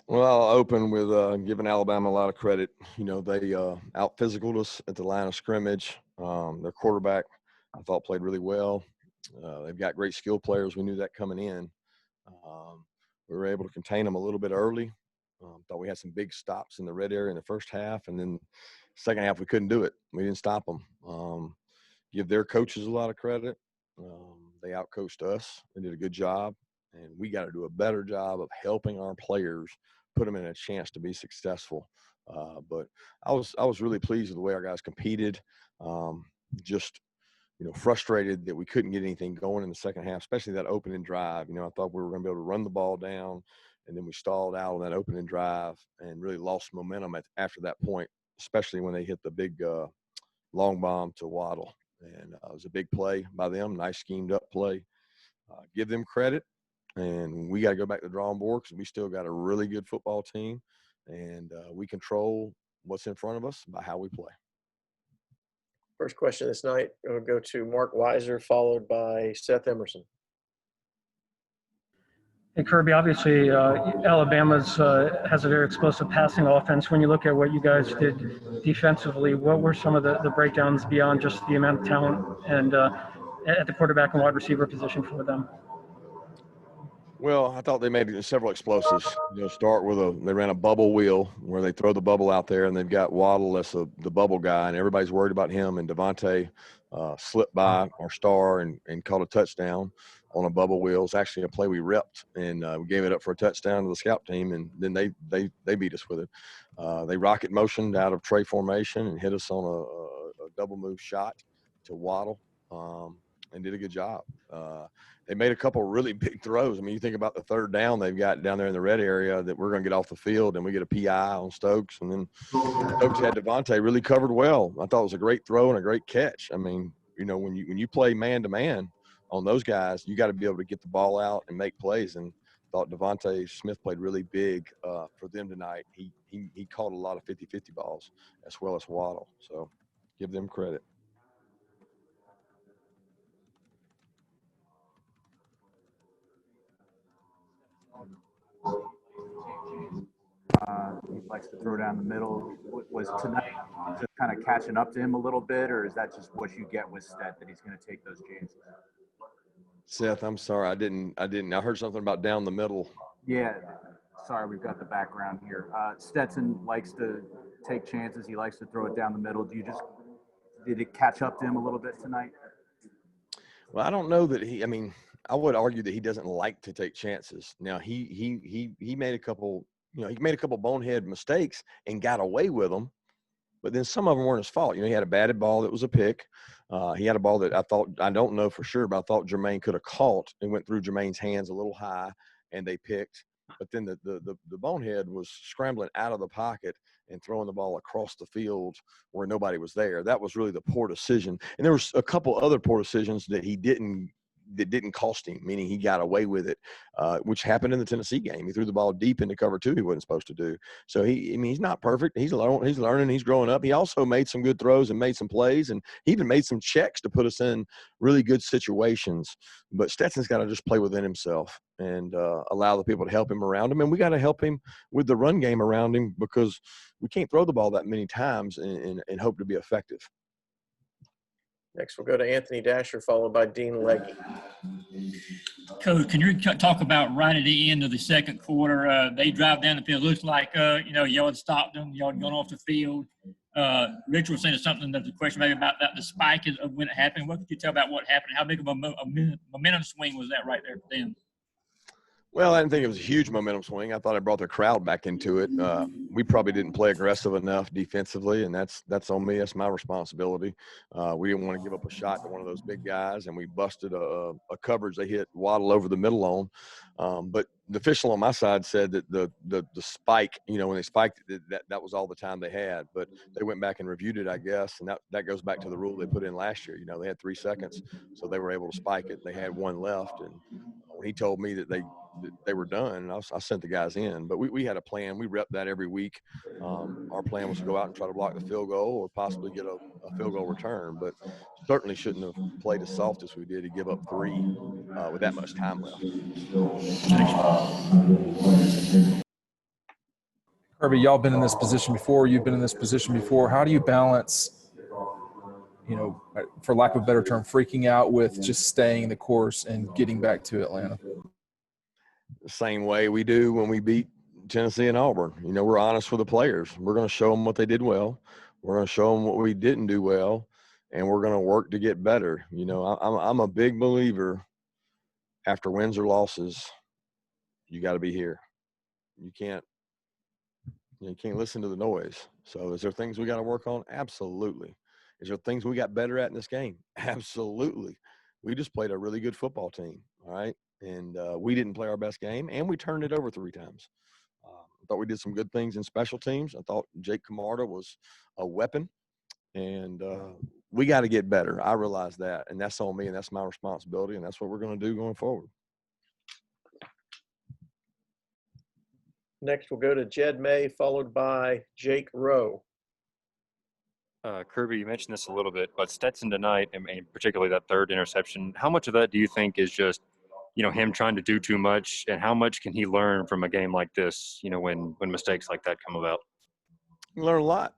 Well, I'll open with giving Alabama a lot of credit. You know, they out-physicaled us at the line of scrimmage. Their quarterback, I thought, played really well. They've got great skill players. We knew that coming in. We were able to contain them a little bit early. Thought we had some big stops in the red area in the first half, and then second half we couldn't do it. We didn't stop them. Give their coaches a lot of credit. They outcoached us. They did a good job, and we got to do a better job of helping our players put them in a chance to be successful. But I was really pleased with the way our guys competed. Just frustrated that we couldn't get anything going in the second half, especially that opening drive. I thought we were going to be able to run the ball down, and then we stalled out on that opening drive and really lost momentum after that point, especially when they hit the big long bomb to Waddle. And it was a big play by them, nice schemed up play. Give them credit, and we got to go back to the drawing board because we still got a really good football team, and we control what's in front of us by how we play. First question this night will go to Mark Weiser, followed by Seth Emerson. Hey, Kirby, obviously Alabama's has a very explosive passing offense. When you look at what you guys did defensively, what were some of the breakdowns beyond just the amount of talent and at the quarterback and wide receiver position for them? Well, I thought they made several explosives. Start with they ran a bubble wheel where they throw the bubble out there, and they've got Waddle that's the bubble guy, and everybody's worried about him. And Devontae slipped by our star and caught a touchdown on a bubble wheel. It's actually a play we repped, and we gave it up for a touchdown to the scout team, and then they beat us with it. They rocket motioned out of tray formation and hit us on a double move shot to Waddle, and did a good job. They made a couple really big throws. I mean, you think about the third down they've got down there in the red area that we're going to get off the field, and we get a PI on Stokes. And then Stokes had Devontae really covered well. I thought it was a great throw and a great catch. I mean, when you play man-to-man on those guys, you got to be able to get the ball out and make plays. And I thought Devontae Smith played really big for them tonight. He caught a lot of 50-50 balls as well as Waddle. So give them credit. He likes to throw down the middle. Was tonight just kind of catching up to him a little bit, or is that just what you get with Stet, that he's going to take those chances? Seth, I'm sorry. I didn't. I heard something about down the middle. Yeah. Sorry, we've got the background here. Stetson likes to take chances. He likes to throw it down the middle. Did it catch up to him a little bit tonight? Well, I don't know that I would argue that he doesn't like to take chances. Now, he made a couple – he made a couple bonehead mistakes and got away with them, but then some of them weren't his fault. He had a batted ball that was a pick. He had a ball that I don't know for sure, but I thought Jermaine could have caught and went through Jermaine's hands a little high, and they picked. But then the bonehead was scrambling out of the pocket and throwing the ball across the field where nobody was there. That was really the poor decision. And there was a couple other poor decisions that didn't cost him, meaning he got away with it, which happened in the Tennessee game. He threw the ball deep into cover two he wasn't supposed to do. So he's not perfect. He's learning. He's growing up. He also made some good throws and made some plays, and he even made some checks to put us in really good situations. But Stetson's got to just play within himself and allow the people to help him around him. And we got to help him with the run game around him because we can't throw the ball that many times and hope to be effective. Next, we'll go to Anthony Dasher, followed by Dean Legge. Coach, can you talk about right at the end of the second quarter? They drive down the field. Looks like, y'all had stopped them. Y'all had gone off the field. Richard was saying something, there's a question maybe about that, the spike of when it happened. What could you tell about what happened? How big of a momentum swing was that right there for them? Well, I didn't think it was a huge momentum swing. I thought it brought the crowd back into it. We probably didn't play aggressive enough defensively, and that's on me. That's my responsibility. We didn't want to give up a shot to one of those big guys, and we busted a coverage they hit Waddle over the middle on. But the official on my side said that the spike, when they spiked it, that was all the time they had. But they went back and reviewed it, I guess, and that goes back to the rule they put in last year. They had 3 seconds, so they were able to spike it. They had 1 left, and when he told me that they were done, and I sent the guys in. But we had a plan. We repped that every week. Our plan was to go out and try to block the field goal or possibly get a field goal return, but certainly shouldn't have played as soft as we did to give up 3 with that much time left. Kirby, y'all been in this position before. You've been in this position before. How do you balance, for lack of a better term, freaking out with just staying the course and getting back to Atlanta? The same way we do when we beat Tennessee and Auburn. We're honest with the players. We're going to show them what they did well. We're going to show them what we didn't do well, and we're going to work to get better. I'm a big believer after wins or losses, you got to be here. You can't listen to the noise. So is there things we got to work on? Absolutely. Is there things we got better at in this game? Absolutely. We just played a really good football team, all right? And we didn't play our best game, and we turned it over 3 times. I thought we did some good things in special teams. I thought Jake Camarda was a weapon, and we got to get better. I realize that, and that's on me, and that's my responsibility, and that's what we're going to do going forward. Next, we'll go to Jed May, followed by Jake Rowe. Kirby, you mentioned this a little bit, but Stetson tonight, and particularly that 3rd interception, how much of that do you think is just, him trying to do too much, and how much can he learn from a game like this, when mistakes like that come about? You learn a lot.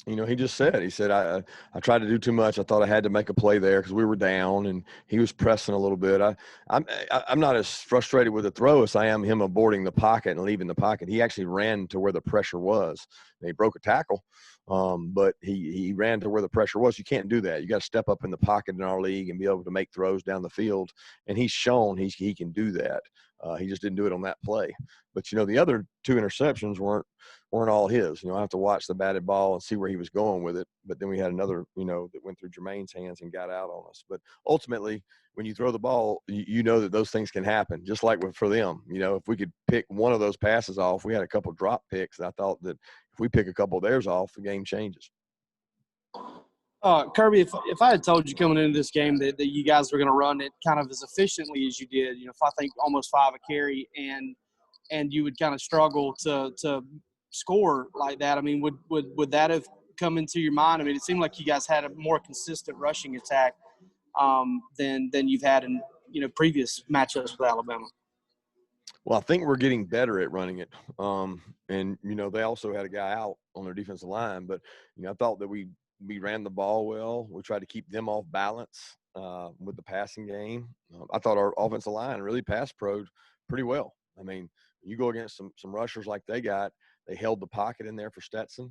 He just said, I tried to do too much. I thought I had to make a play there because we were down, and he was pressing a little bit. I'm not as frustrated with the throw as I am him aborting the pocket and leaving the pocket. He actually ran to where the pressure was. And he broke a tackle, but he ran to where the pressure was. You can't do that. You got to step up in the pocket in our league and be able to make throws down the field, and he's shown he can do that. He just didn't do it on that play. But, the other 2 interceptions weren't all his. I have to watch the batted ball and see where he was going with it. But then we had another, that went through Jermaine's hands and got out on us. But ultimately, when you throw the ball, you know that those things can happen, just like for them. If we could pick one of those passes off, we had a couple drop picks. And I thought that if we pick a couple of theirs off, the game changes. Kirby, if I had told you coming into this game that you guys were going to run it kind of as efficiently as you did, if I think almost 5 a carry and you would kind of struggle to score like that, I mean, would that have come into your mind? I mean, it seemed like you guys had a more consistent rushing attack than you've had in previous matchups with Alabama. Well, I think we're getting better at running it. And they also had a guy out on their defensive line, but I thought that we ran the ball well. We tried to keep them off balance with the passing game. I thought our offensive line really pass pro'd pretty well. I mean, you go against some rushers like they got. They held the pocket in there for Stetson,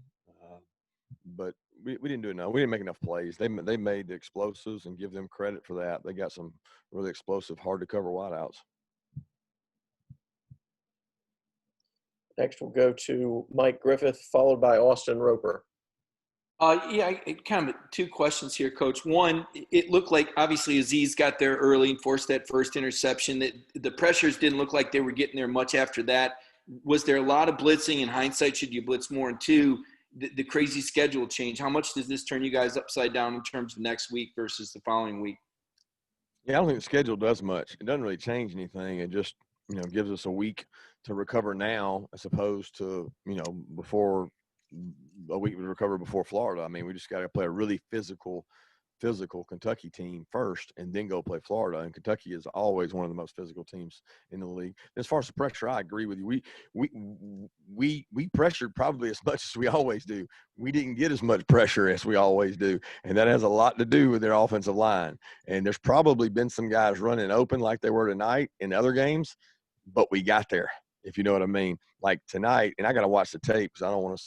but we didn't do enough. We didn't make enough plays. They made the explosives, and give them credit for that. They got some really explosive, hard-to-cover wideouts. Next, we'll go to Mike Griffith, followed by Austin Roper. Kind of 2 questions here, Coach. One, it looked like obviously Aziz got there early and forced that first interception. That the pressures didn't look like they were getting there much after that. Was there a lot of blitzing? In hindsight, should you blitz more? And 2, the crazy schedule change. How much does this turn you guys upside down in terms of next week versus the following week? Yeah, I don't think the schedule does much. It doesn't really change anything. It just, gives us a week to recover now as opposed to, before a week to recover before Florida. I mean, we just got to play a really physical Kentucky team first and then go play Florida. And Kentucky is always one of the most physical teams in the league. As far as the pressure, I agree with you. We pressured probably as much as we always do. We didn't get as much pressure as we always do. And that has a lot to do with their offensive line. And there's probably been some guys running open like they were tonight in other games, but we got there, if you know what I mean. Like tonight, and I got to watch the tape because I don't want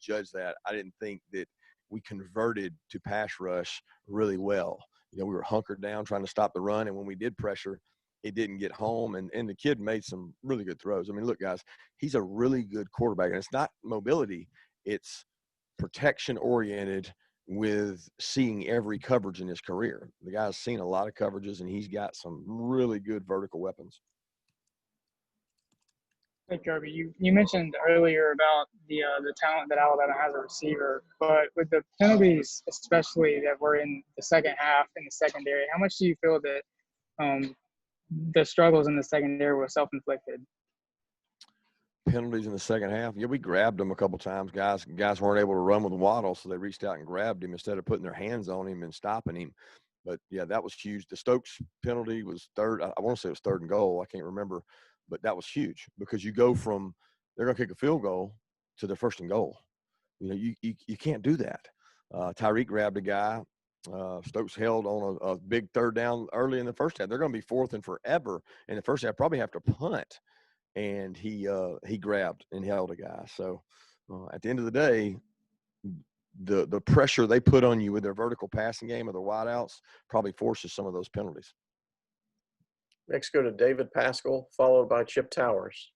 to judge that. I didn't think that we converted to pass rush really well. We were hunkered down trying to stop the run, and when we did pressure, it didn't get home, and the kid made some really good throws. I mean, look, guys, he's a really good quarterback, and it's not mobility. It's protection-oriented with seeing every coverage in his career. The guy's seen a lot of coverages, and he's got some really good vertical weapons. Hey, Kirby, you mentioned earlier about the talent that Alabama has a receiver, but with the penalties, especially that were in the second half in the secondary, how much do you feel that the struggles in the secondary were self-inflicted? Penalties in the second half. Yeah, we grabbed them a couple times. Guys weren't able to run with Waddle, so they reached out and grabbed him instead of putting their hands on him and stopping him. But, yeah, that was huge. The Stokes penalty was third. I want to say it was 3rd and goal. I can't remember. But that was huge because you go from they're going to kick a field goal, to their 1st and goal. You can't do that. Tyreek grabbed a guy. Stokes held on a big 3rd down early in the first half. They're going to be 4th and forever in the first half. Probably have to punt, and he grabbed and held a guy. So at the end of the day, the pressure they put on you with their vertical passing game or their wideouts probably forces some of those penalties. Next, go to David Pascal, followed by Chip Towers.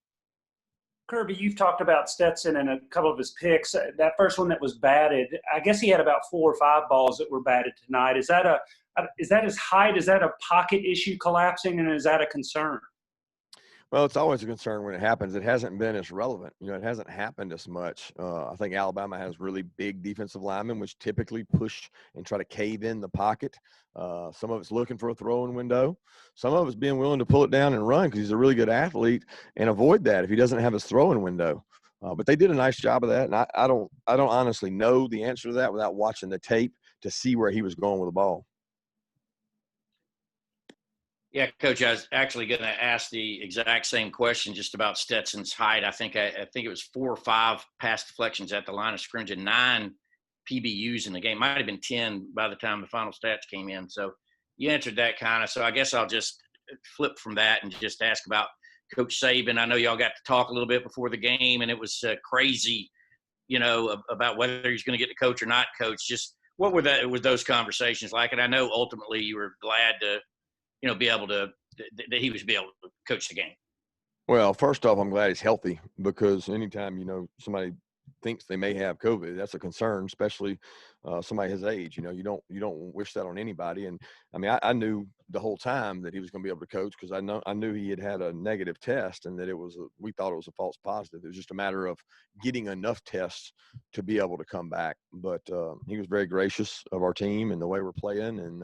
Kirby, you've talked about Stetson and a couple of his picks. That first one that was batted, I guess he had about 4 or 5 balls that were batted tonight. Is that his height? Is that a pocket issue collapsing, and is that a concern? Well, it's always a concern when it happens. It hasn't been as relevant. It hasn't happened as much. I think Alabama has really big defensive linemen, which typically push and try to cave in the pocket. Some of it's looking for a throwing window. Some of it's being willing to pull it down and run because he's a really good athlete and avoid that if he doesn't have his throwing window. But they did a nice job of that, and I don't honestly know the answer to that without watching the tape to see where he was going with the ball. Yeah, Coach, I was actually going to ask the exact same question just about Stetson's height. I think it was 4 or 5 pass deflections at the line of scrimmage and 9 PBUs in the game. Might have been 10 by the time the final stats came in. So you answered that kind of. So I guess I'll just flip from that and just ask about Coach Saban. I know y'all got to talk a little bit before the game, and it was crazy, about whether he's going to get to coach or not coach. Just what were those conversations like? And I know ultimately you were glad to – be able to that he was be able to coach the game. Well, first off, I'm glad he's healthy because anytime somebody thinks they may have COVID, that's a concern, especially somebody his age. You don't wish that on anybody. And I mean, I knew the whole time that he was going to be able to coach because I knew he had a negative test and that we thought it was a false positive. It was just a matter of getting enough tests to be able to come back. But he was very gracious of our team and the way we're playing and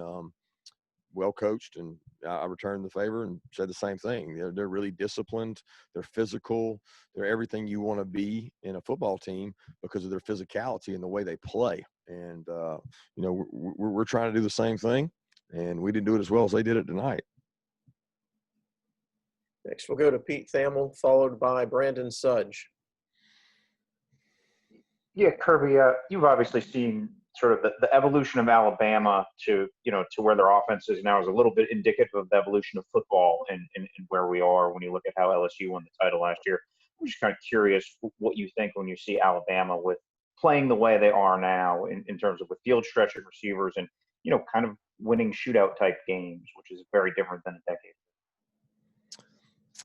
well coached, and I returned the favor and said the same thing. They're really disciplined. They're physical. They're everything you want to be in a football team because of their physicality and the way they play. And we're trying to do the same thing, and we didn't do it as well as they did it tonight. Next, we'll go to Pete Thamel, followed by Brandon Sudge. Yeah, Kirby, you've obviously seen sort of the evolution of Alabama to where their offense is now is a little bit indicative of the evolution of football and where we are when you look at how LSU won the title last year. I'm just kind of curious what you think when you see Alabama with playing the way they are now in terms of with field stretching receivers and, kind of winning shootout type games, which is very different than a decade.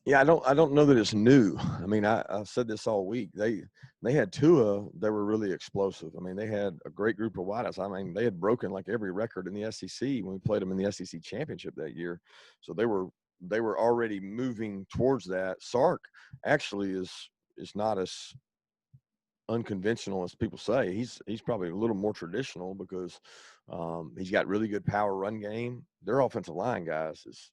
Yeah, I don't know that it's new. I mean, I said this all week. They had Tua. They were really explosive. I mean, they had a great group of wideouts. I mean, they had broken like every record in the SEC when we played them in the SEC championship that year. So they were already moving towards that. Sark actually is not as unconventional as people say. He's probably a little more traditional because he's got really good power run game. Their offensive line, guys, is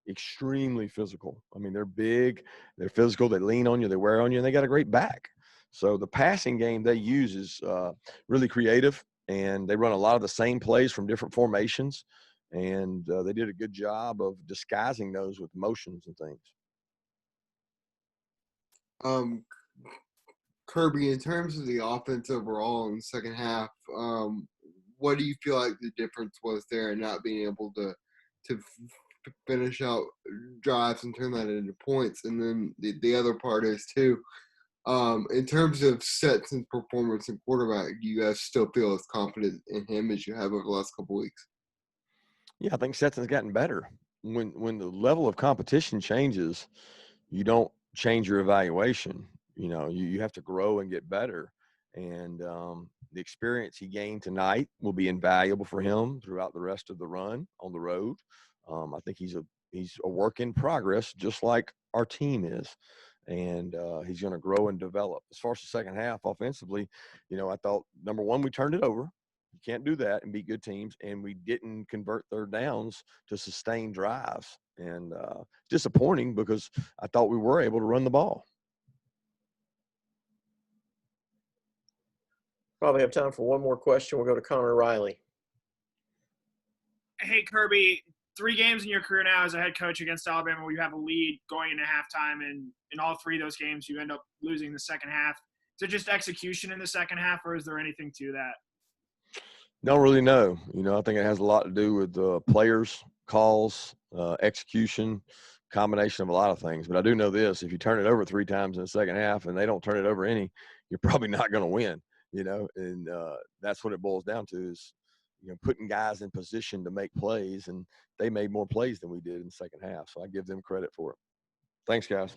extremely physical. I mean, they're big, they're physical, they lean on you, they wear on you, and they got a great back. So the passing game they use is really creative, and they run a lot of the same plays from different formations, and they did a good job of disguising those with motions and things. Kirby, in terms of the offense overall in the second half, what do you feel like the difference was there in not being able to finish out drives and turn that into points? And then the other part is too, in terms of Stetson's performance and quarterback, do you guys still feel as confident in him as you have over the last couple of weeks? Yeah, I think Stetson's gotten better. When the level of competition changes, you don't change your evaluation. You have to grow and get better. And the experience he gained tonight will be invaluable for him throughout the rest of the run on the road. I think he's a work in progress, just like our team is, and he's going to grow and develop. As far as the second half offensively, I thought, number one, we turned it over. You can't do that and beat good teams, and we didn't convert third downs to sustain drives. And disappointing because I thought we were able to run the ball. Probably have time for one more question. We'll go to Connor Riley. Hey, Kirby. 3 games in your career now as a head coach against Alabama where you have a lead going into halftime, and in all 3 of those games you end up losing the second half. Is it just execution in the second half, or is there anything to that? Don't really know. I think it has a lot to do with players, calls, execution, combination of a lot of things. But I do know this: if you turn it over 3 times in the second half and they don't turn it over any, you're probably not going to win. And that's what it boils down to is putting guys in position to make plays, and they made more plays than we did in the second half. So I give them credit for it. Thanks, guys.